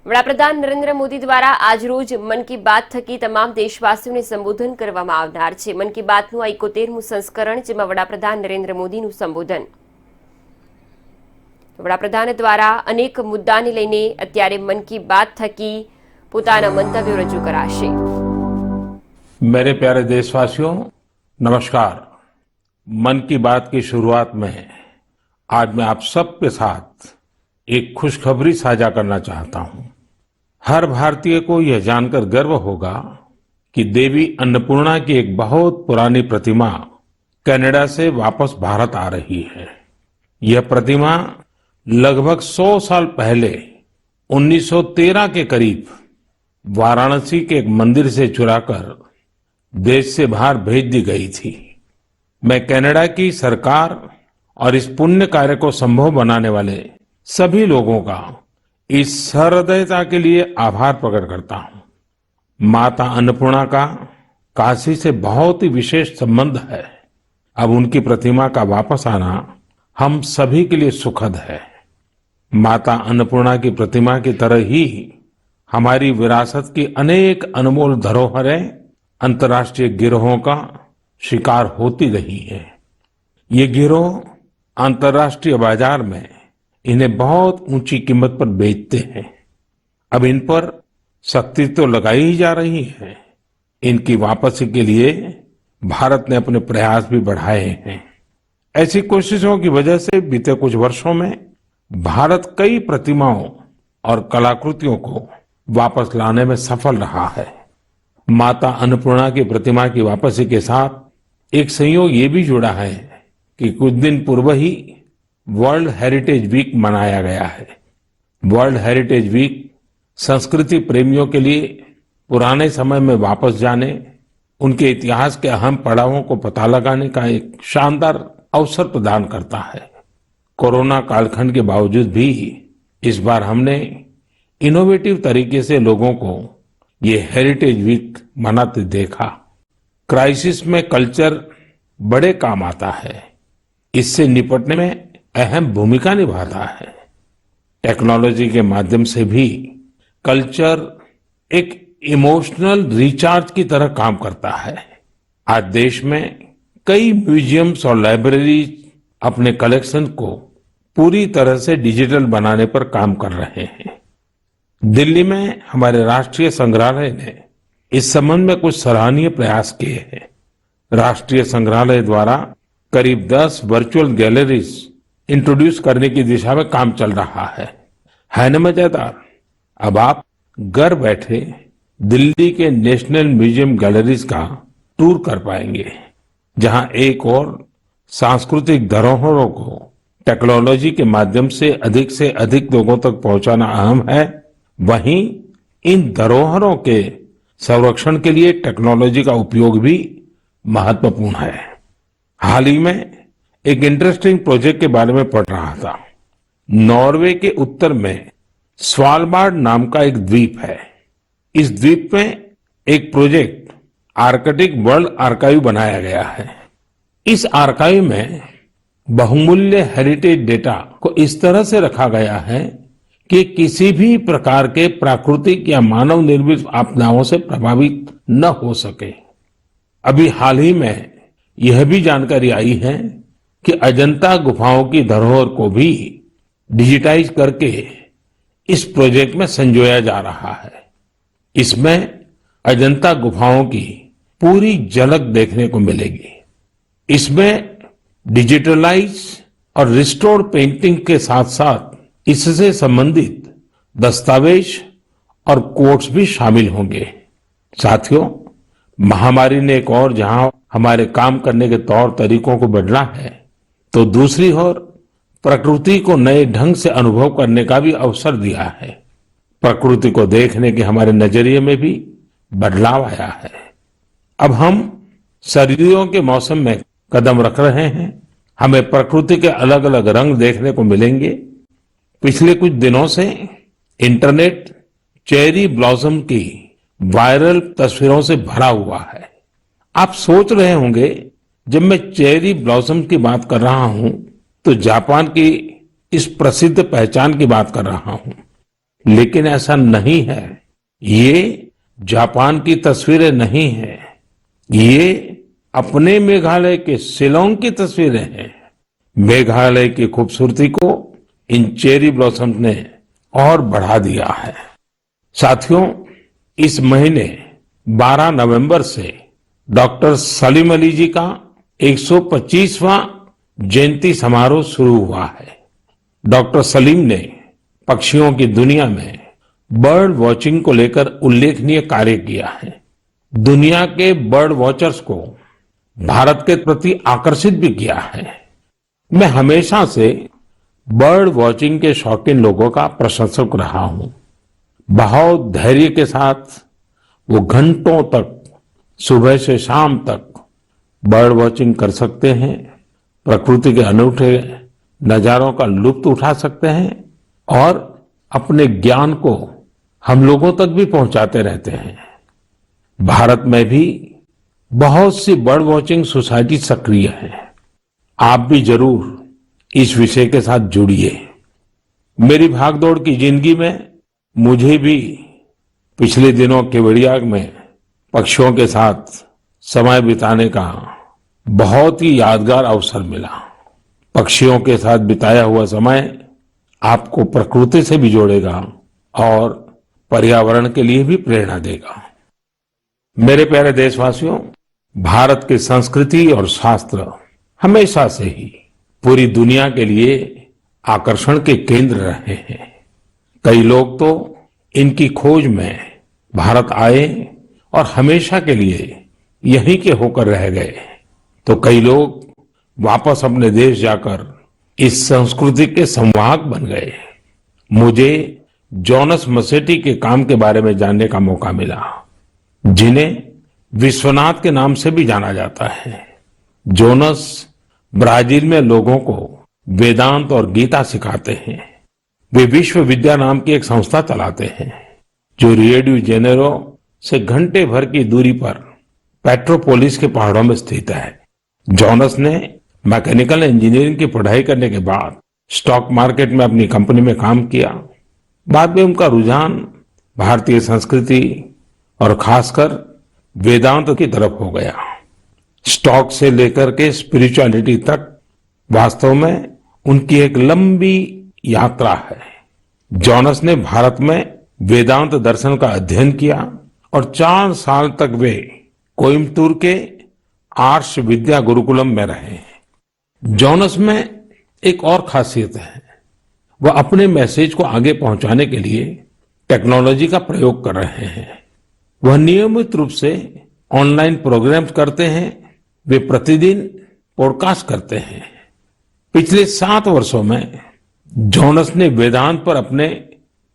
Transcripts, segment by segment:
વડાપ્રધાન નરેન્દ્ર મોદી દ્વારા આજરોજ મન કી બાત થકી તમામ દેશવાસીઓને સંબોધન કરવામાં આવનાર છે। મન કી બાતનું આ 71મું સંસ્કરણ, જેમાં વડાપ્રધાન નરેન્દ્ર મોદીનું સંબોધન। વડાપ્રધાન દ્વારા અનેક મુદ્દાને લઈને અત્યારે મન કી બાત થકી પોતાના મંતવ્યો રજૂ કરાશે। मेरे प्यारे देशवासियों, नमस्कार। मन की बात की शुरुआत में आज मैं आप सबके साथ एक खुशखबरी साझा करना चाहता हूं। हर भारतीय को यह जानकर गर्व होगा कि देवी अन्नपूर्णा की एक बहुत पुरानी प्रतिमा कनाडा से वापस भारत आ रही है। यह प्रतिमा लगभग 100 साल पहले 1913 के करीब वाराणसी के एक मंदिर से चुराकर देश से बाहर भेज दी गई थी। मैं कनाडा की सरकार और इस पुण्य कार्य को संभव बनाने वाले सभी लोगों का इस सहृदयता के लिए आभार प्रकट करता हूं। माता अन्नपूर्णा का काशी से बहुत ही विशेष संबंध है। अब उनकी प्रतिमा का वापस आना हम सभी के लिए सुखद है। माता अन्नपूर्णा की प्रतिमा की तरह ही हमारी विरासत की अनेक अनमोल धरोहरें अंतर्राष्ट्रीय गिरोहों का शिकार होती रही है। ये गिरोह अंतर्राष्ट्रीय बाजार में इन्हें बहुत ऊंची कीमत पर बेचते हैं। अब इन पर सख्ती तो लगाई ही जा रही है। इनकी वापसी के लिए भारत ने अपने प्रयास भी बढ़ाए हैं। ऐसी कोशिशों की वजह से बीते कुछ वर्षों में भारत कई प्रतिमाओं और कलाकृतियों को वापस लाने में सफल रहा है। माता अन्नपूर्णा की प्रतिमा की वापसी के साथ एक संयोग ये भी जुड़ा है कि कुछ दिन पूर्व ही वर्ल्ड हेरिटेज वीक मनाया गया है। वर्ल्ड हेरिटेज वीक संस्कृति प्रेमियों के लिए पुराने समय में वापस जाने, उनके इतिहास के अहम पड़ावों को पता लगाने का एक शानदार अवसर प्रदान करता है। कोरोना कालखंड के बावजूद भी इस बार हमने इनोवेटिव तरीके से लोगों को ये हेरिटेज वीक मनाते देखा। क्राइसिस में कल्चर बड़े काम आता है। इससे निपटने में अहम भूमिका निभाता है। टेक्नोलॉजी के माध्यम से भी कल्चर एक इमोशनल रिचार्ज की तरह काम करता है। आज देश में कई म्यूजियम्स और लाइब्रेरीज अपने कलेक्शन को पूरी तरह से डिजिटल बनाने पर काम कर रहे हैं। दिल्ली में हमारे राष्ट्रीय संग्रहालय ने इस संबंध में कुछ सराहनीय प्रयास किए हैं। राष्ट्रीय संग्रहालय द्वारा करीब 10 वर्चुअल गैलरीज इंट्रोड्यूस करने की दिशा में काम चल रहा है न मजेदार। अब आप घर बैठे दिल्ली के नेशनल म्यूजियम गैलरीज का टूर कर पाएंगे, जहां एक और सांस्कृतिक धरोहरों को टेक्नोलॉजी के माध्यम से अधिक लोगों तक पहुंचाना अहम है। वहीं इन धरोहरों के संरक्षण के लिए टेक्नोलॉजी का उपयोग भी महत्वपूर्ण है। हाल ही में एक इंटरेस्टिंग प्रोजेक्ट के बारे में पढ़ रहा था। नॉर्वे के उत्तर में स्वालबार्ड नाम का एक द्वीप है। इस द्वीप में एक प्रोजेक्ट आर्कटिक वर्ल्ड आर्काइव बनाया गया है। इस आर्काइव में बहुमूल्य हेरिटेज डेटा को इस तरह से रखा गया है कि किसी भी प्रकार के प्राकृतिक या मानव निर्मित आपदाओं से प्रभावित न हो सके। अभी हाल ही में यह भी जानकारी आई है कि अजंता गुफाओं की धरोहर को भी डिजिटाइज करके इस प्रोजेक्ट में संजोया जा रहा है। इसमें अजंता गुफाओं की पूरी झलक देखने को मिलेगी। इसमें डिजिटलाइज और रिस्टोर्ड पेंटिंग के साथ साथ इससे संबंधित दस्तावेज और कोट्स भी शामिल होंगे। साथियों, महामारी ने एक और जहां हमारे काम करने के तौर तरीकों को बदला है, तो दूसरी ओर प्रकृति को नए ढंग से अनुभव करने का भी अवसर दिया है। प्रकृति को देखने के हमारे नजरिए में भी बदलाव आया है। अब हम सर्दियों के मौसम में कदम रख रहे हैं। हमें प्रकृति के अलग अलग रंग देखने को मिलेंगे। पिछले कुछ दिनों से इंटरनेट चेरी ब्लॉसम की वायरल तस्वीरों से भरा हुआ है। आप सोच रहे होंगे, जब मैं चेरी ब्लॉसम की बात कर रहा हूं तो जापान की इस प्रसिद्ध पहचान की बात कर रहा हूं। लेकिन ऐसा नहीं है। ये जापान की तस्वीरें नहीं है, ये अपने मेघालय के शिलोंग की तस्वीरें हैं। मेघालय की खूबसूरती को इन चेरी ब्लॉसम्स ने और बढ़ा दिया है। साथियों, इस महीने 12 नवंबर से डॉक्टर सलीम अली जी का 125वां जयंती समारोह शुरू हुआ है। डॉक्टर सलीम ने पक्षियों की दुनिया में बर्ड वॉचिंग को लेकर उल्लेखनीय कार्य किया है। दुनिया के बर्ड वॉचर्स को भारत के प्रति आकर्षित भी किया है। मैं हमेशा से बर्ड वॉचिंग के शौकीन लोगों का प्रशंसक रहा हूं। बहुत धैर्य के साथ वो घंटों तक, सुबह से शाम तक बर्ड वॉचिंग कर सकते हैं, प्रकृति के अनूठे नजारों का लुत्फ उठा सकते हैं और अपने ज्ञान को हम लोगों तक भी पहुंचाते रहते हैं। भारत में भी बहुत सी बर्ड वॉचिंग सोसाइटी सक्रिय है। आप भी जरूर इस विषय के साथ जुड़िए। मेरी भागदौड़ की जिंदगी में मुझे भी पिछले दिनों केवड़िया में पक्षियों के साथ समय बिताने का बहुत ही यादगार अवसर मिला। पक्षियों के साथ बिताया हुआ समय आपको प्रकृति से भी जोड़ेगा और पर्यावरण के लिए भी प्रेरणा देगा। मेरे प्यारे देशवासियों, भारत की संस्कृति और शास्त्र हमेशा से ही पूरी दुनिया के लिए आकर्षण के केंद्र रहे हैं। कई लोग तो इनकी खोज में भारत आए और हमेशा के लिए यहीं के होकर रह गए, तो कई लोग वापस अपने देश जाकर इस संस्कृति के संवाहक बन गए। मुझे जोनस मसेटी के काम के बारे में जानने का मौका मिला, जिन्हें विश्वनाथ के नाम से भी जाना जाता है। जोनस ब्राजील में लोगों को वेदांत और गीता सिखाते हैं। वे विश्व विद्या नाम की एक संस्था चलाते हैं, जो रियो डी जेनेरो से घंटे भर की दूरी पर पेट्रोपोलिस के पहाड़ों में स्थित है। जोनस ने मैकेनिकल इंजीनियरिंग की पढ़ाई करने के बाद स्टॉक मार्केट में अपनी कंपनी में काम किया। बाद में उनका रुझान भारतीय संस्कृति और खासकर वेदांत की तरफ हो गया। स्टॉक से लेकर के स्पिरिचुअलिटी तक वास्तव में उनकी एक लंबी यात्रा है। जोनस ने भारत में वेदांत दर्शन का अध्ययन किया और 4 साल तक वे कोयम्बतूर के आर्ष विद्या गुरुकुलम में रहे। जोनस में एक और खासियत है, वह अपने मैसेज को आगे पहुंचाने के लिए टेक्नोलॉजी का प्रयोग कर रहे हैं। वह नियमित रूप से ऑनलाइन प्रोग्राम्स करते हैं। वे प्रतिदिन पॉडकास्ट करते हैं। पिछले 7 वर्षों में जोनस ने वेदांत पर अपने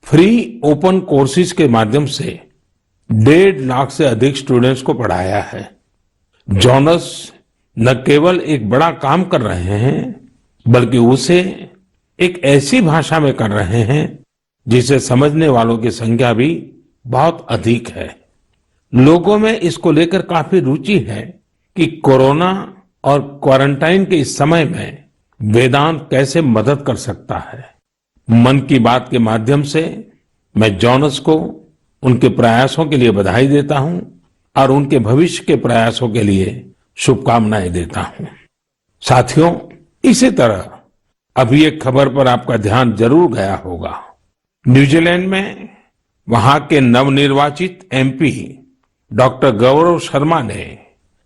फ्री ओपन कोर्सेज के माध्यम से 1.5 लाख से अधिक स्टूडेंट्स को पढ़ाया है। जोनस न केवल एक बड़ा काम कर रहे हैं, बल्कि उसे एक ऐसी भाषा में कर रहे हैं जिसे समझने वालों की संख्या भी बहुत अधिक है। लोगों में इसको लेकर काफी रुचि है कि कोरोना और क्वारंटाइन के इस समय में वेदांत कैसे मदद कर सकता है। मन की बात के माध्यम से मैं जोनस को उनके प्रयासों के लिए बधाई देता हूं और उनके भविष्य के प्रयासों के लिए शुभकामनाएं देता हूं। साथियों, इसी तरह अभी एक खबर पर आपका ध्यान जरूर गया होगा। न्यूजीलैंड में वहां के नवनिर्वाचित एमपी डॉक्टर गौरव शर्मा ने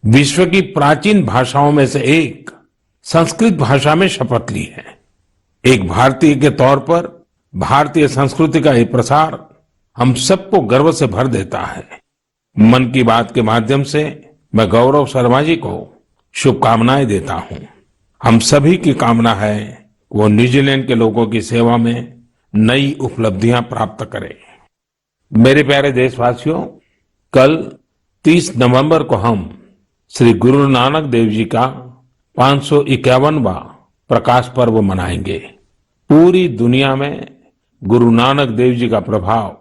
विश्व की प्राचीन भाषाओं में से एक संस्कृत भाषा में शपथ ली है। एक भारतीय के तौर पर भारतीय संस्कृति का ये प्रसार हम सबको गर्व से भर देता है। मन की बात के माध्यम से मैं गौरव शर्मा जी को शुभकामनाएं देता हूं। हम सभी की कामना है वो न्यूजीलैंड के लोगों की सेवा में नई उपलब्धियां प्राप्त करें। मेरे प्यारे देशवासियों, कल 30 नवंबर को हम श्री गुरु नानक देव जी का 551वां प्रकाश पर्व मनाएंगे। पूरी दुनिया में गुरु नानक देव जी का प्रभाव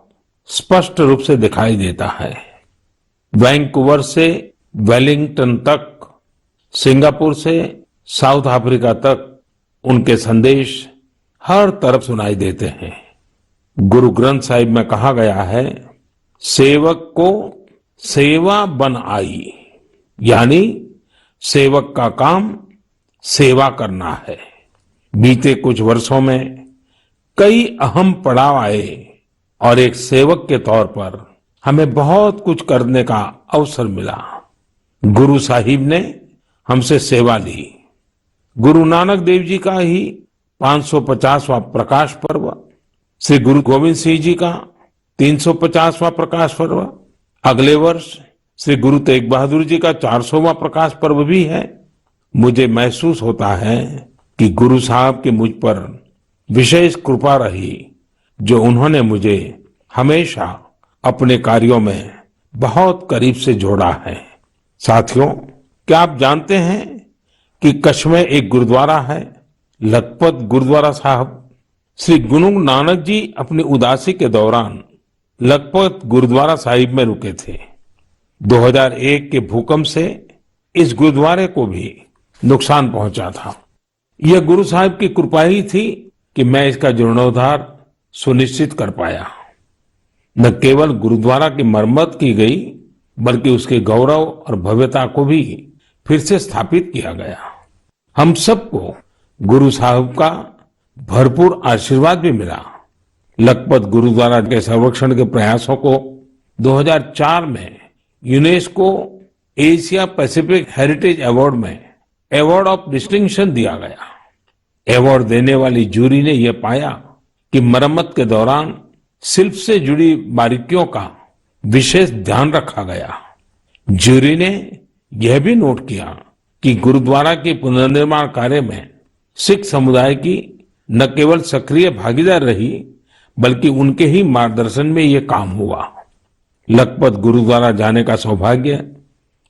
स्पष्ट रूप से दिखाई देता है। वैंकूवर से वेलिंगटन तक, सिंगापुर से साउथ अफ्रीका तक उनके संदेश हर तरफ सुनाई देते हैं। गुरु ग्रंथ साहिब में कहा गया है, सेवक को सेवा बन आई, यानी सेवक का काम सेवा करना है। बीते कुछ वर्षों में कई अहम पड़ाव आए और एक सेवक के तौर पर हमें बहुत कुछ करने का अवसर मिला। गुरु साहिब ने हमसे सेवा ली। गुरु नानक देव जी का ही 550वां प्रकाश पर्व, श्री गुरु गोविंद सिंह जी का 350वां प्रकाश पर्व, अगले वर्ष श्री गुरु तेग बहादुर जी का 400वां प्रकाश पर्व भी है। मुझे महसूस होता है कि गुरु साहब की मुझ पर विशेष कृपा रही, जो उन्होंने मुझे हमेशा अपने कार्यों में बहुत करीब से जोड़ा है। साथियों, क्या आप जानते हैं कि कच्छ में एक गुरुद्वारा है, लखपत गुरुद्वारा साहब। श्री गुरु नानक जी अपनी उदासी के दौरान लखपत गुरुद्वारा साहिब में रुके थे। 2001 के भूकंप से इस गुरुद्वारे को भी नुकसान पहुंचा था। यह गुरु साहिब की कृपा ही थी कि मैं इसका जीर्णोद्धार सुनिश्चित कर पाया। न केवल गुरुद्वारा की मरम्मत की गई, बल्कि उसके गौरव और भव्यता को भी फिर से स्थापित किया गया। हम सबको गुरु साहब का भरपूर आशीर्वाद भी मिला। लखपत गुरुद्वारा के संरक्षण के प्रयासों को 2004 में UNESCO Asia Pacific heritage award में अवार्ड ऑफ डिस्टिंक्शन दिया गया। अवार्ड देने वाली जूरी ने यह पाया कि मरम्मत के दौरान शिल्प से जुड़ी बारीकियों का विशेष ध्यान रखा गया। जूरी ने यह भी नोट किया कि गुरुद्वारा के पुनर्निर्माण कार्य में सिख समुदाय की न केवल सक्रिय भागीदार रही, बल्कि उनके ही मार्गदर्शन में यह काम हुआ। लखपत गुरुद्वारा जाने का सौभाग्य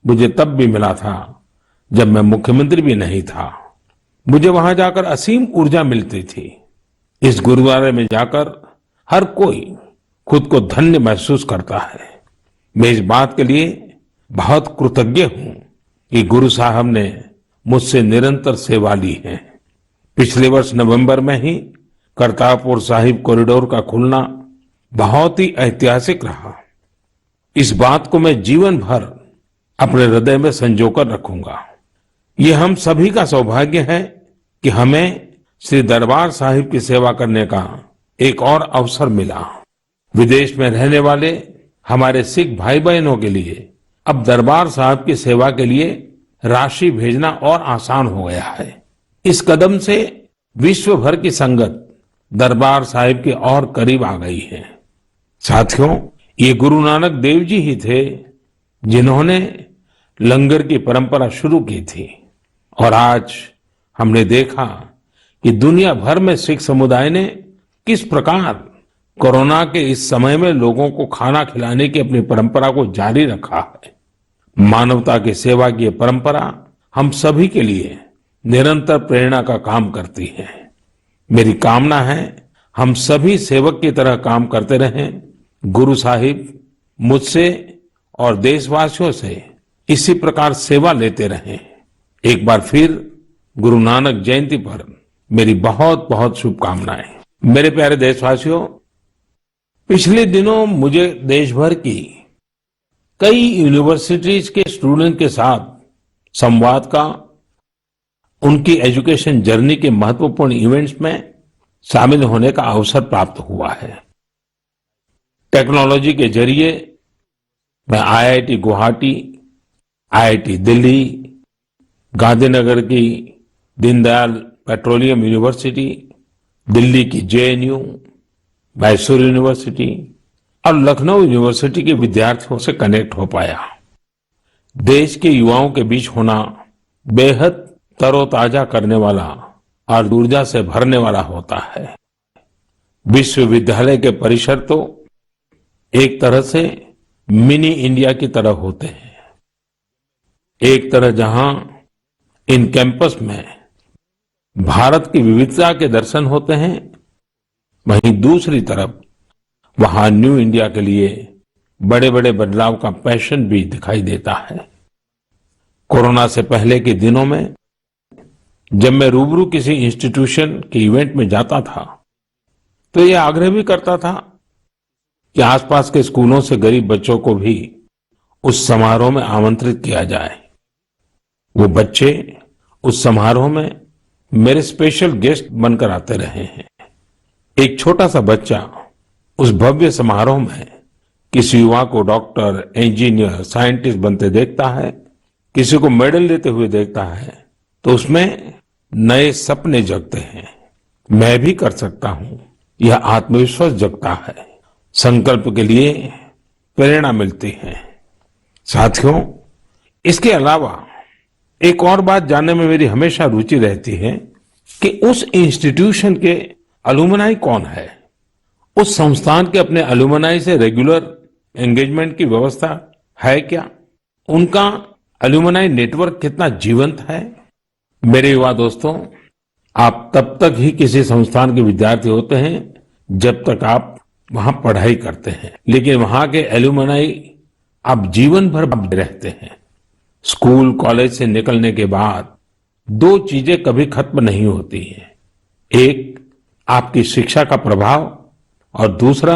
मुझे तब भी मिला था जब मैं मुख्यमंत्री भी नहीं था। मुझे वहां जाकर असीम ऊर्जा मिलती थी। इस गुरुद्वारे में जाकर हर कोई खुद को धन्य महसूस करता है। मैं इस बात के लिए बहुत कृतज्ञ हूं कि गुरु साहब ने मुझसे निरंतर सेवा ली है। पिछले वर्ष नवंबर में ही करतारपुर साहिब कॉरिडोर का खुलना बहुत ही ऐतिहासिक रहा। इस बात को मैं जीवन भर अपने हृदय में संजोकर रखूंगा। ये हम सभी का सौभाग्य है कि हमें श्री दरबार साहिब की सेवा करने का एक और अवसर मिला। विदेश में रहने वाले हमारे सिख भाई बहनों के लिए अब दरबार साहिब की सेवा के लिए राशि भेजना और आसान हो गया है। इस कदम से विश्व भर की संगत दरबार साहिब के और करीब आ गई है। साथियों, ये गुरु नानक देव जी ही थे जिन्होंने लंगर की परंपरा शुरू की थी, और आज हमने देखा कि दुनिया भर में सिख समुदाय ने किस प्रकार कोरोना के इस समय में लोगों को खाना खिलाने की अपनी परंपरा को जारी रखा है। मानवता की सेवा की यह परंपरा हम सभी के लिए निरंतर प्रेरणा का काम करती है। मेरी कामना है हम सभी सेवक की तरह काम करते रहें। गुरु साहिब मुझसे और देशवासियों से इसी प्रकार सेवा लेते रहें। एक बार फिर गुरु नानक जयंती पर मेरी बहुत बहुत शुभकामनाएं। मेरे प्यारे देशवासियों, पिछले दिनों मुझे देश भर की कई यूनिवर्सिटीज के स्टूडेंट के साथ संवाद का, उनकी एजुकेशन जर्नी के महत्वपूर्ण इवेंट्स में शामिल होने का अवसर प्राप्त हुआ है। टेक्नोलॉजी के जरिए मैं आईआईटी गुवाहाटी, आईआईटी दिल्ली, गांधीनगर की दीनदयाल पेट्रोलियम यूनिवर्सिटी, दिल्ली की जेएनयू, मैसूर यूनिवर्सिटी और लखनऊ यूनिवर्सिटी के विद्यार्थियों से कनेक्ट हो पाया। देश के युवाओं के बीच होना बेहद तरोताजा करने वाला और ऊर्जा से भरने वाला होता है। विश्वविद्यालय के परिसर तो एक तरह से मिनी इंडिया की तरह होते हैं। एक तरह जहां इन कैंपस में भारत की विविधता के दर्शन होते हैं, वहीं दूसरी तरफ वहां न्यू इंडिया के लिए बड़े बड़े बदलाव का पैशन भी दिखाई देता है। कोरोना से पहले के दिनों में जब मैं रूबरू किसी इंस्टीट्यूशन के इवेंट में जाता था, तो ये आग्रह भी करता था कि आसपास के स्कूलों से गरीब बच्चों को भी उस समारोह में आमंत्रित किया जाए। वो बच्चे उस समारोह में मेरे स्पेशल गेस्ट बनकर आते रहे हैं। एक छोटा सा बच्चा उस भव्य समारोह में किसी युवा को डॉक्टर, इंजीनियर, साइंटिस्ट बनते देखता है, किसी को मेडल लेते हुए देखता है, तो उसमें नए सपने जगते हैं। मैं भी कर सकता हूं, यह आत्मविश्वास जगता है, संकल्प के लिए प्रेरणा मिलती है। साथियों, इसके अलावा एक और बात जानने में मेरी हमेशा रुचि रहती है कि उस इंस्टीट्यूशन के अलुमनाई कौन है, उस संस्थान के अपने अलुमनाई से रेगुलर एंगेजमेंट की व्यवस्था है क्या, उनका अलुमनाई नेटवर्क कितना जीवंत है। मेरे युवा दोस्तों, आप तब तक ही किसी संस्थान के विद्यार्थी होते हैं जब तक आप वहां पढ़ाई करते हैं, लेकिन वहां के एलुमनाई आप जीवन भर रहते हैं। स्कूल, कॉलेज से निकलने के बाद दो चीजें कभी खत्म नहीं होती हैं। एक, आपकी शिक्षा का प्रभाव, और दूसरा,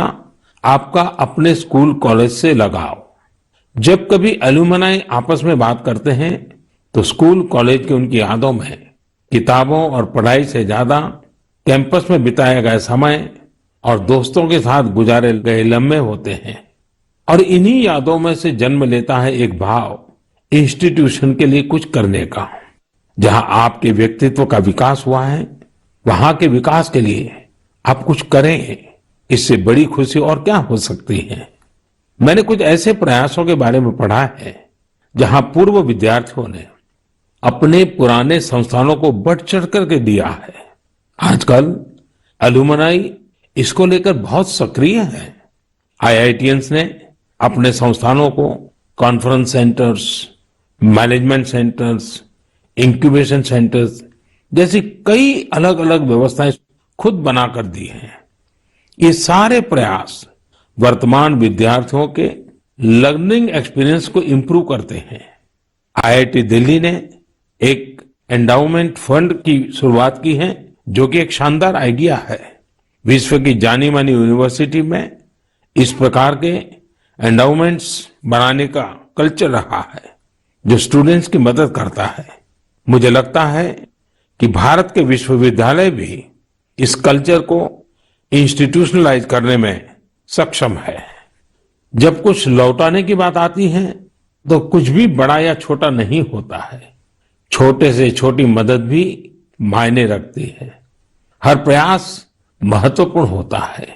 आपका अपने स्कूल, कॉलेज से लगाव। जब कभी एलुमनाई आपस में बात करते हैं तो स्कूल, कॉलेज की उनकी यादों में किताबों और पढ़ाई से ज्यादा कैंपस में बिताया गया समय और दोस्तों के साथ गुजारे गए लम्हे होते हैं। और इन्हीं यादों में से जन्म लेता है एक भाव इंस्टीट्यूशन के लिए कुछ करने का। जहां आपके व्यक्तित्व का विकास हुआ है, वहां के विकास के लिए आप कुछ करें, इससे बड़ी खुशी और क्या हो सकती है। मैंने कुछ ऐसे प्रयासों के बारे में पढ़ा है जहां पूर्व विद्यार्थियों ने अपने पुराने संस्थानों को बढ़ चढ़ करके दिया है। आजकल अलुमनाई इसको लेकर बहुत सक्रिय है। आईआईटियंस ने अपने संस्थानों को conference centres, management centres, incubation centres जैसी कई अलग अलग व्यवस्थाएं खुद बनाकर दी हैं। ये सारे प्रयास वर्तमान विद्यार्थियों के लर्निंग एक्सपीरियंस को इंप्रूव करते हैं। आईआईटी दिल्ली ने एक एंडाउमेंट फंड की शुरुआत की है, जो कि एक शानदार आइडिया है। विश्व की जानी मानी यूनिवर्सिटी में इस प्रकार के एंडाउमेंट्स बनाने का कल्चर रहा है, जो स्टूडेंट्स की मदद करता है। मुझे लगता है कि भारत के विश्वविद्यालय भी इस कल्चर को इंस्टीट्यूशनलाइज करने में सक्षम है। जब कुछ लौटाने की बात आती है तो कुछ भी बड़ा या छोटा नहीं होता है। छोटे से छोटी मदद भी मायने रखती है। हर प्रयास महत्वपूर्ण होता है।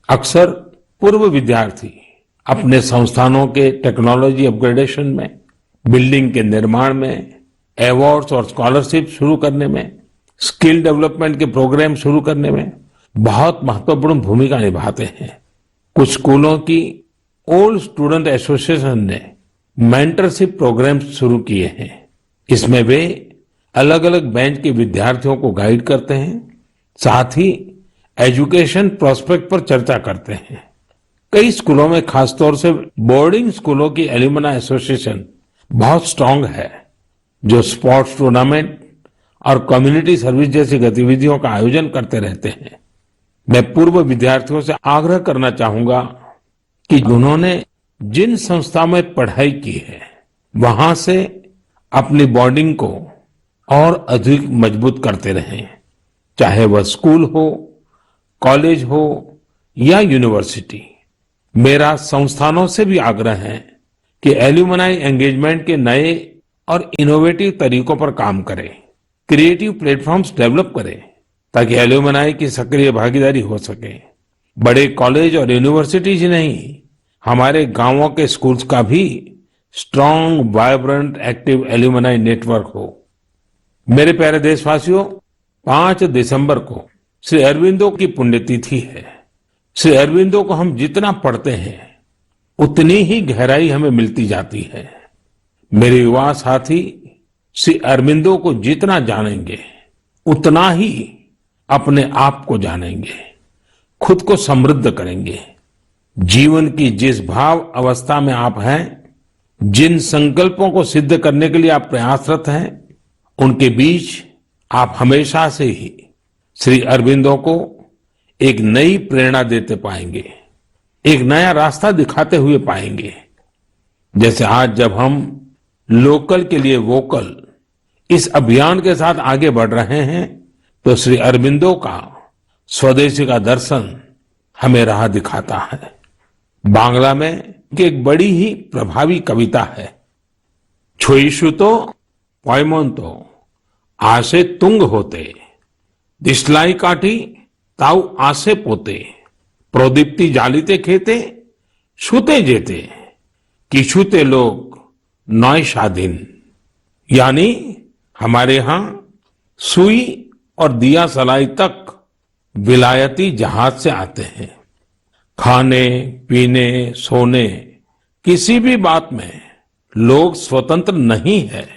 अक्सर पूर्व विद्यार्थी अपने संस्थानों के टेक्नोलॉजी अपग्रेडेशन में, बिल्डिंग के निर्माण में, अवार्ड्स और स्कॉलरशिप शुरू करने में, स्किल डेवलपमेंट के प्रोग्राम शुरू करने में बहुत महत्वपूर्ण भूमिका निभाते हैं। कुछ स्कूलों की ओल्ड स्टूडेंट एसोसिएशन ने मेंटरशिप प्रोग्राम शुरू किए हैं। इसमें वे अलग अलग बैच के विद्यार्थियों को गाइड करते हैं, साथ ही एजुकेशन प्रोस्पेक्ट पर चर्चा करते हैं। कई स्कूलों में, खासतौर से बोर्डिंग स्कूलों की एल्यूमनाई एसोसिएशन बहुत स्ट्रांग है, जो स्पोर्ट्स टूर्नामेंट और कम्युनिटी सर्विस जैसी गतिविधियों का आयोजन करते रहते हैं। मैं पूर्व विद्यार्थियों से आग्रह करना चाहूंगा कि उन्होंने जिन संस्था में पढ़ाई की है, वहां से अपनी बॉन्डिंग को और अधिक मजबूत करते रहें, चाहे वह स्कूल हो, कॉलेज हो या यूनिवर्सिटी। मेरा संस्थानों से भी आग्रह है कि एल्यूमनाई एंगेजमेंट के नए और इनोवेटिव तरीकों पर काम करें, क्रिएटिव प्लेटफॉर्म्स डेवलप करें, ताकि एल्यूमनाई की सक्रिय भागीदारी हो सके। बड़े कॉलेज और यूनिवर्सिटीज ही नहीं, हमारे गांवों के स्कूल्स का भी strong, vibrant, active alumni network हो। मेरे प्यारे देशवासियों, 5 दिसंबर को श्री अरविंदो की पुण्यतिथि है। श्री अरविंदो को हम जितना पढ़ते हैं, उतनी ही गहराई हमें मिलती जाती है। मेरे युवा साथी श्री अरविंदो को जितना जानेंगे, उतना ही अपने आप को जानेंगे, खुद को समृद्ध करेंगे। जीवन की जिस भाव अवस्था में आप हैं, जिन संकल्पों को सिद्ध करने के लिए आप प्रयासरत हैं, उनके बीच आप हमेशा से ही श्री अरविंदो को एक नई प्रेरणा देते पाएंगे, एक नया रास्ता दिखाते हुए पाएंगे। जैसे आज जब हम लोकल के लिए वोकल इस अभियान के साथ आगे बढ़ रहे हैं, तो श्री अरबिंदो का स्वदेशी का दर्शन हमें राह दिखाता है। बांग्ला में एक बड़ी ही प्रभावी कविता है, छोईशुतो पॉयमोन्तो आसे तुंग होते, दिसलाई काटी ताऊ आसे पोते, प्रोदीप्ति जालिते खेते छूते जेते, किछुते लोग नौय शादीन। यानी हमारे यहां सुई और दिया सलाई तक विलायती जहाज से आते हैं। खाने पीने सोने किसी भी बात में लोग स्वतंत्र नहीं है।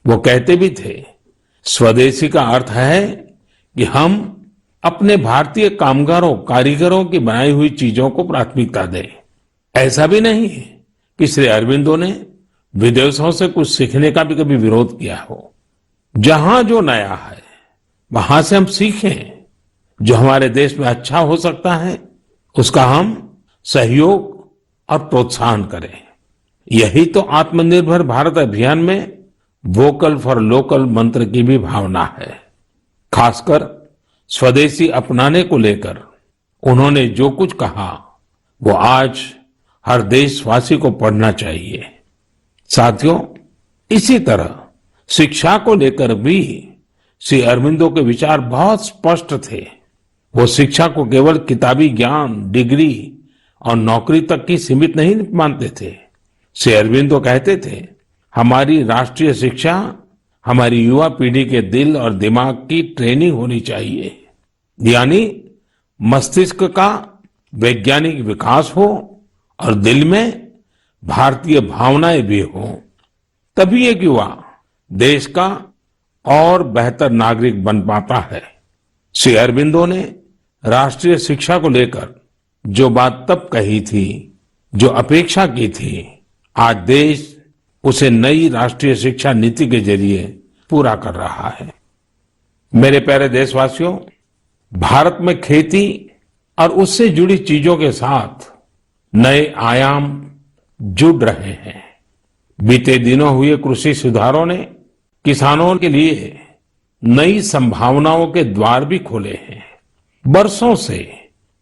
वो कहते भी थे, स्वदेशी का अर्थ है कि हम अपने भारतीय कामगारों कारीगरों की बनाई हुई चीजों को प्राथमिकता दें। ऐसा भी नहीं कि श्री अरबिंदो ने विदेशों से कुछ सीखने का भी कभी विरोध किया हो। जहां जो नया है वहां से हम सीखें। जो हमारे देश में अच्छा हो सकता है उसका हम सहयोग और प्रोत्साहन करें। यही तो आत्मनिर्भर भारत अभियान में वोकल फॉर लोकल मंत्र की भी भावना है। खासकर स्वदेशी अपनाने को लेकर उन्होंने जो कुछ कहा वो आज हर देशवासी को पढ़ना चाहिए। साथियों, इसी तरह शिक्षा को लेकर भी श्री अरबिंदो के विचार बहुत स्पष्ट थे। वो शिक्षा को केवल किताबी ज्ञान, डिग्री और नौकरी तक की सीमित नहीं मानते थे। श्री अरबिंदो कहते थे, हमारी राष्ट्रीय शिक्षा हमारी युवा पीढ़ी के दिल और दिमाग की ट्रेनिंग होनी चाहिए। यानी मस्तिष्क का वैज्ञानिक विकास हो और दिल में भारतीय भावनाएं भी हो, तभी एक युवा देश का और बेहतर नागरिक बन पाता है। श्री अरबिंदो ने राष्ट्रीय शिक्षा को लेकर जो बात तब कही थी, जो अपेक्षा की थी, आज देश उसे नई राष्ट्रीय शिक्षा नीति के जरिए पूरा कर रहा है। मेरे प्यारे देशवासियों, भारत में खेती और उससे जुड़ी चीजों के साथ नए आयाम जुड़ रहे हैं। बीते दिनों हुए कृषि सुधारों ने किसानों के लिए नई संभावनाओं के द्वार भी खोले हैं। बरसों से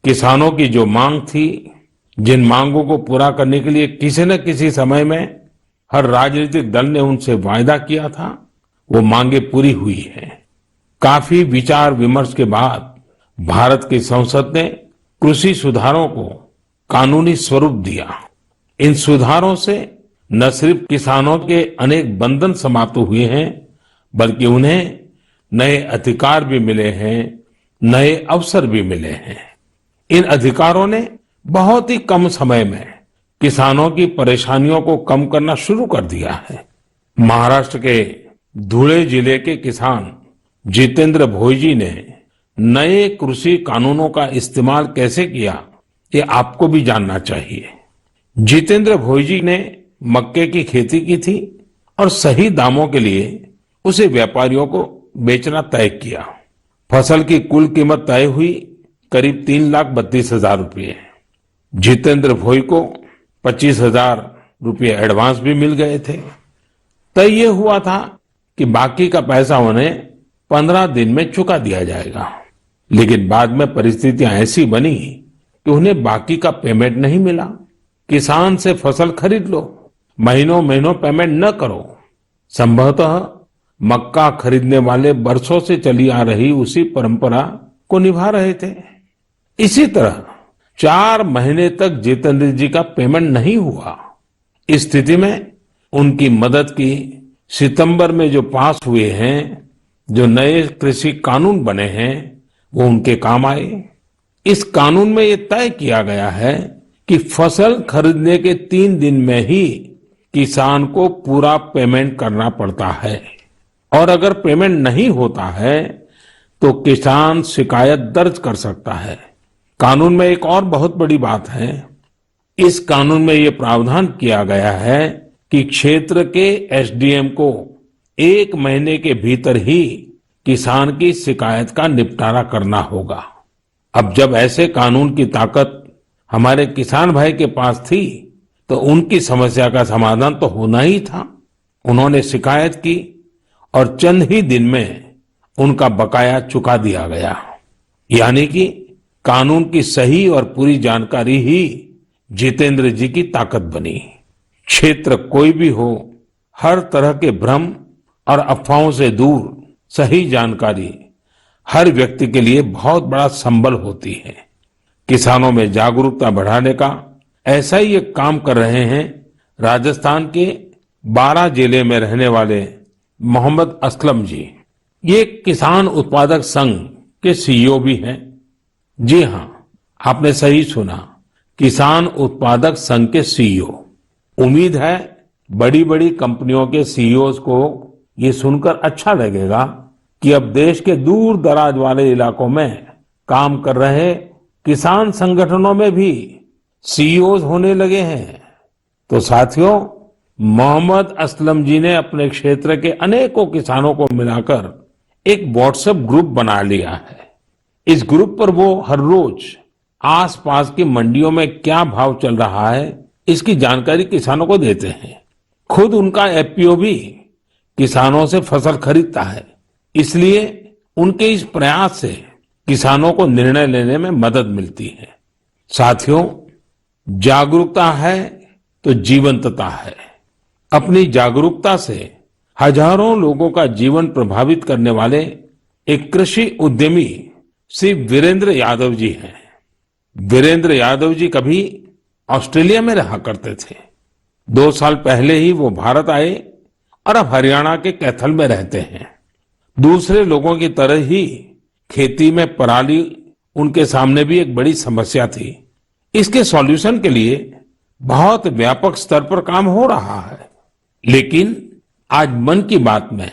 किसानों की जो मांग थी, जिन मांगों को पूरा करने के लिए किसी न किसी समय में हर राजनीतिक दल ने उनसे वायदा किया था, वो मांगे पूरी हुई हैं। काफी विचार विमर्श के बाद भारत की संसद ने कृषि सुधारों को कानूनी स्वरूप दिया। इन सुधारों से न सिर्फ किसानों के अनेक बंधन समाप्त हुए हैं, बल्कि उन्हें नए अधिकार भी मिले हैं, नए अवसर भी मिले हैं। इन अधिकारों ने बहुत ही कम समय में किसानों की परेशानियों को कम करना शुरू कर दिया है। महाराष्ट्र के धुले जिले के किसान जितेंद्र भोईजी ने नए कृषि कानूनों का इस्तेमाल कैसे किया, ये आपको भी जानना चाहिए। जितेंद्र भोईजी ने मक्के की खेती की थी और सही दामों के लिए उसे व्यापारियों को बेचना तय किया। फसल की कुल कीमत तय हुई करीब 3,32,000 रुपये। जितेंद्र भोई को 25,000 रुपये एडवांस भी मिल गए थे। तय ये हुआ था कि बाकी का पैसा उन्हें 15 दिन में चुका दिया जाएगा। लेकिन बाद में परिस्थितियां ऐसी बनी कि उन्हें बाकी का पेमेंट नहीं मिला। किसान से फसल खरीद लो, महीनों महीनों पेमेंट न करो। संभवतः मक्का खरीदने वाले बरसों से चली आ रही उसी परंपरा को निभा रहे थे। इसी तरह 4 महीने तक जितेंद्र जी का पेमेंट नहीं हुआ। इस स्थिति में उनकी मदद की सितंबर में जो पास हुए हैं, जो नए कृषि कानून बने हैं, वो उनके काम आए। इस कानून में ये तय किया गया है कि फसल खरीदने के 3 दिन में ही किसान को पूरा पेमेंट करना पड़ता है, और अगर पेमेंट नहीं होता है तो किसान शिकायत दर्ज कर सकता है। कानून में एक और बहुत बड़ी बात है, इस कानून में ये प्रावधान किया गया है कि क्षेत्र के एसडीएम को 1 महीने के भीतर ही किसान की शिकायत का निपटारा करना होगा। अब जब ऐसे कानून की ताकत हमारे किसान भाई के पास थी तो उनकी समस्या का समाधान तो होना ही था। उन्होंने शिकायत की और चंद ही दिन में उनका बकाया चुका दिया गया। यानी कि कानून की सही और पूरी जानकारी ही जितेंद्र जी की ताकत बनी। क्षेत्र कोई भी हो, हर तरह के भ्रम और अफवाहों से दूर सही जानकारी हर व्यक्ति के लिए बहुत बड़ा संबल होती है। किसानों में जागरूकता बढ़ाने का ऐसा ही एक काम कर रहे हैं राजस्थान के 12 जिले में रहने वाले मोहम्मद असलम जी। ये किसान उत्पादक संघ के सीईओ भी हैं। जी हाँ, आपने सही सुना, किसान उत्पादक संघ के सीईओ। उम्मीद है बड़ी बड़ी कंपनियों के सीईओज को ये सुनकर अच्छा लगेगा कि अब देश के दूर दराज वाले इलाकों में काम कर रहे किसान संगठनों में भी सीईओज होने लगे हैं। तो साथियों, मोहम्मद असलम जी ने अपने क्षेत्र के अनेकों किसानों को मिलाकर एक व्हाट्सएप ग्रुप बना लिया है। इस ग्रुप पर वो हर रोज आसपास की मंडियों में क्या भाव चल रहा है इसकी जानकारी किसानों को देते हैं। खुद उनका एफपीओ भी किसानों से फसल खरीदता है, इसलिए उनके इस प्रयास से किसानों को निर्णय लेने में मदद मिलती है। साथियों, जागरूकता है तो जीवंतता है। अपनी जागरूकता से हजारों लोगों का जीवन प्रभावित करने वाले एक कृषि उद्यमी श्री वीरेंद्र यादव जी हैं। वीरेंद्र यादव जी कभी ऑस्ट्रेलिया में रहा करते थे। 2 साल पहले ही वो भारत आए और अब हरियाणा के कैथल में रहते हैं। दूसरे लोगों की तरह ही खेती में पराली उनके सामने भी एक बड़ी समस्या थी। इसके सॉल्यूशन के लिए बहुत व्यापक स्तर पर काम हो रहा है। लेकिन आज मन की बात में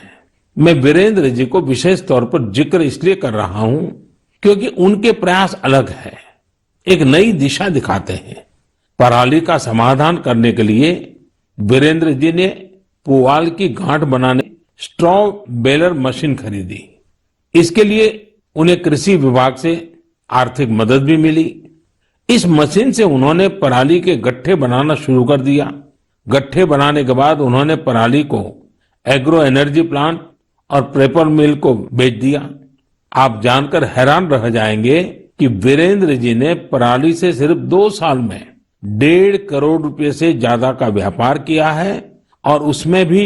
मैं वीरेंद्र जी को विशेष तौर पर जिक्र इसलिए कर रहा हूं क्योंकि उनके प्रयास अलग है, एक नई दिशा दिखाते हैं। पराली का समाधान करने के लिए वीरेंद्र जी ने पुआल की गांठ बनाने स्ट्रॉ बेलर मशीन खरीदी। इसके लिए उन्हें कृषि विभाग से आर्थिक मदद भी मिली। इस मशीन से उन्होंने पराली के गट्ठे बनाना शुरू कर दिया। गट्ठे बनाने के बाद उन्होंने पराली को एग्रो एनर्जी प्लांट और पेपर मिल को बेच दिया। आप जानकर हैरान रह जाएंगे कि वीरेंद्र जी ने पराली से सिर्फ 2 साल में 1.5 करोड़ रुपए से ज्यादा का व्यापार किया है और उसमें भी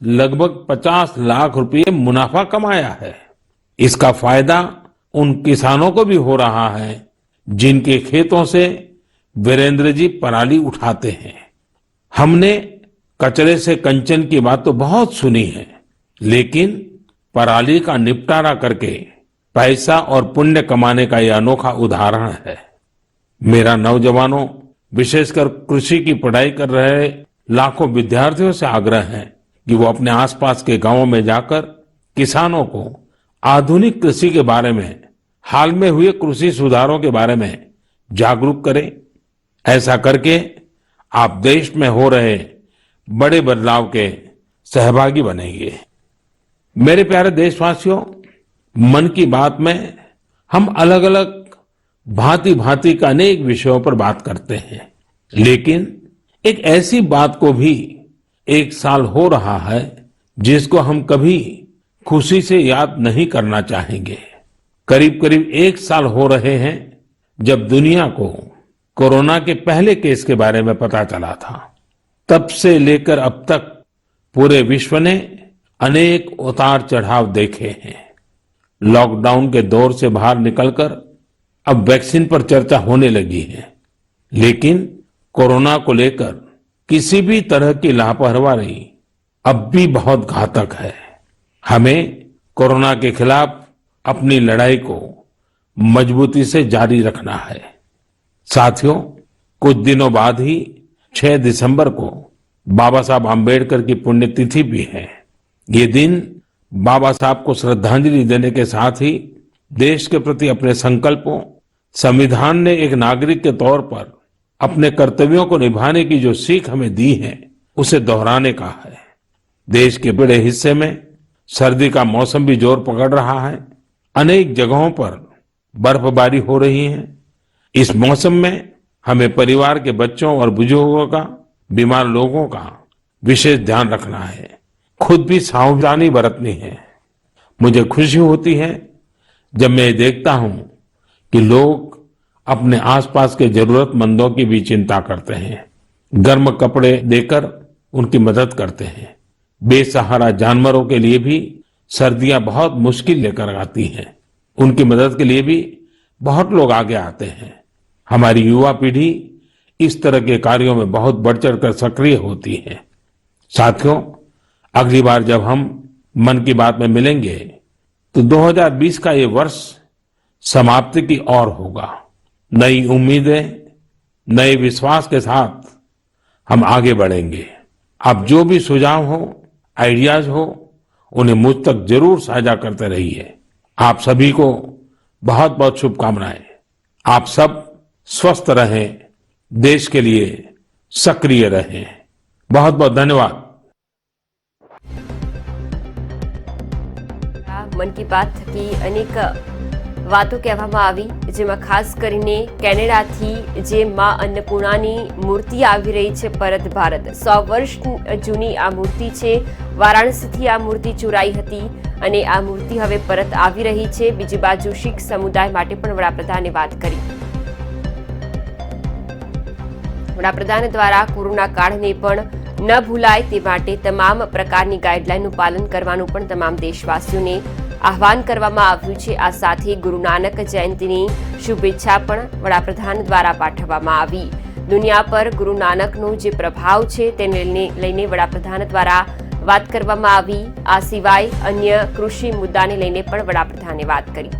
लगभग 50 लाख रुपए मुनाफा कमाया है। इसका फायदा उन किसानों को भी हो रहा है जिनके खेतों से वीरेंद्र जी पराली उठाते हैं। हमने कचरे से कंचन की बात तो बहुत सुनी है, लेकिन पराली का निपटारा करके पैसा और पुण्य कमाने का यह अनोखा उदाहरण है। मेरा नौजवानों, विशेषकर कृषि की पढ़ाई कर रहे लाखों विद्यार्थियों से आग्रह है कि वो अपने आसपास के गांवों में जाकर किसानों को आधुनिक कृषि के बारे में, हाल में हुए कृषि सुधारों के बारे में जागरूक करें। ऐसा करके आप देश में हो रहे बड़े बदलाव के सहभागी बनेंगे। मेरे प्यारे देशवासियों, मन की बात में हम अलग अलग भांति भांति के अनेक विषयों पर बात करते हैं, लेकिन एक ऐसी बात को भी 1 साल हो रहा है जिसको हम कभी खुशी से याद नहीं करना चाहेंगे। करीब करीब 1 साल हो रहे हैं जब दुनिया को कोरोना के पहले केस के बारे में पता चला था। तब से लेकर अब तक पूरे विश्व ने अनेक उतार चढ़ाव देखे हैं। लॉकडाउन के दौर से बाहर निकलकर अब वैक्सीन पर चर्चा होने लगी है, लेकिन कोरोना को लेकर किसी भी तरह की लापरवाही अब भी बहुत घातक है। हमें कोरोना के खिलाफ अपनी लड़ाई को मजबूती से जारी रखना है। साथियों, कुछ दिनों बाद ही 6 दिसंबर को बाबा साहब आम्बेडकर की पुण्यतिथि भी है। ये दिन बाबा साहब को श्रद्धांजलि देने के साथ ही देश के प्रति अपने संकल्पों, संविधान ने एक नागरिक के तौर पर अपने कर्तव्यों को निभाने की जो सीख हमें दी है, उसे दोहराने का है। देश के बड़े हिस्से में सर्दी का मौसम भी जोर पकड़ रहा है। अनेक जगहों पर बर्फबारी हो रही है। इस मौसम में हमें परिवार के बच्चों और बुजुर्गों का, बीमार लोगों का विशेष ध्यान रखना है। खुद भी सावधानी बरतनी है। मुझे खुशी होती है जब मैं देखता हूं कि लोग अपने आसपास के जरूरतमंदों की भी चिंता करते हैं, गर्म कपड़े देकर उनकी मदद करते हैं। बेसहारा जानवरों के लिए भी सर्दियां बहुत मुश्किल लेकर आती हैं। उनकी मदद के लिए भी बहुत लोग आगे आते हैं। हमारी युवा पीढ़ी इस तरह के कार्यों में बहुत बढ़ चढ़कर सक्रिय होती है। साथियों, अगली बार जब हम मन की बात में मिलेंगे तो 2020 का ये वर्ष समाप्ति की ओर होगा। नई उम्मीदें, नए विश्वास के साथ हम आगे बढ़ेंगे। आप जो भी सुझाव हो, आइडियाज हो, उन्हें मुझ तक जरूर साझा करते रहिए। आप सभी को बहुत बहुत शुभकामनाएं। आप सब स्वस्थ रहें, देश के लिए सक्रिय रहें। बहुत बहुत धन्यवाद। મન કી બાત થકી અનેક વાતો કહેવામાં આવી, જેમાં ખાસ કરીને કેનેડાથી જે મા અન્નપૂર્ણાની મૂર્તિ આવી રહી છે પરત ભારત, 100 વર્ષ જૂની આ મૂર્તિ છે। વારાણસીથી આ મૂર્તિ ચોરાઈ હતી અને આ મૂર્તિ હવે પરત આવી રહી છે। બીજી બાજુ શીખ સમુદાય માટે પણ વડાપ્રધાને વાત કરી। વડાપ્રધાન દ્વારા કોરોના કાળને પણ ન ભૂલાય તે માટે તમામ પ્રકારની ગાઈડલાઈનનું પાલન કરવાનું પણ તમામ દેશવાસીઓને આહવાન કરવામાં આવ્યું છે। આ સાથે ગુરુ નાનક જયંતિની શુભેચ્છા પણ વડાપ્રધાન દ્વારા પાઠવવામાં આવી। દુનિયા પર ગુરુ નાનકનો જે પ્રભાવ છે તેને લઈને વડાપ્રધાન દ્વારા વાત કરવામાં આવી। આ સિવાય અન્ય કૃષિ મુદ્દાને લઈને પણ વડાપ્રધાને વાત કરી।